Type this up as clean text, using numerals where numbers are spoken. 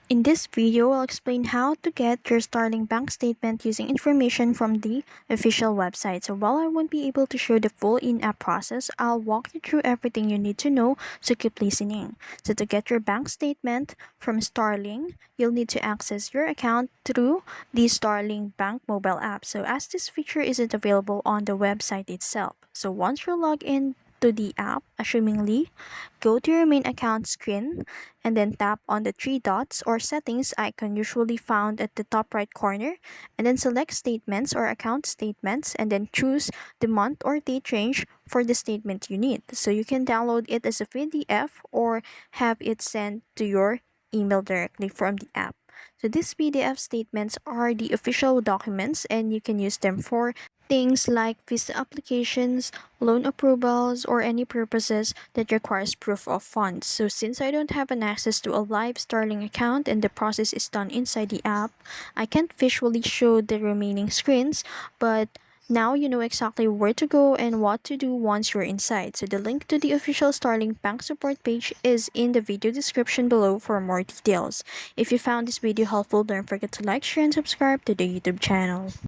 In this video, I'll explain how to get your Starling bank statement using information from the official website. So while I won't be able to show the full in-app process, I'll walk you through everything you need to know, so keep listening. So to get your bank statement from Starling, you'll need to access your account through the Starling Bank mobile app. So as this feature isn't available on the website itself. So once you log in to the app, assumingly, go to your main account screen and then tap on the three dots or settings icon usually found at the top right corner, and then select statements or account statements and then choose the month or date range for the statement you need. So you can download it as a PDF or have it sent to your email directly from the app. So these PDF statements are the official documents and you can use them for things like visa applications, loan approvals, or any purposes that requires proof of funds. So since I don't have an access to a live Starling account and the process is done inside the app, I can't visually show the remaining screens, but now you know exactly where to go and what to do once you're inside. So the link to the official Starling Bank support page is in the video description below for more details. If you found this video helpful, don't forget to like, share, and subscribe to the YouTube channel.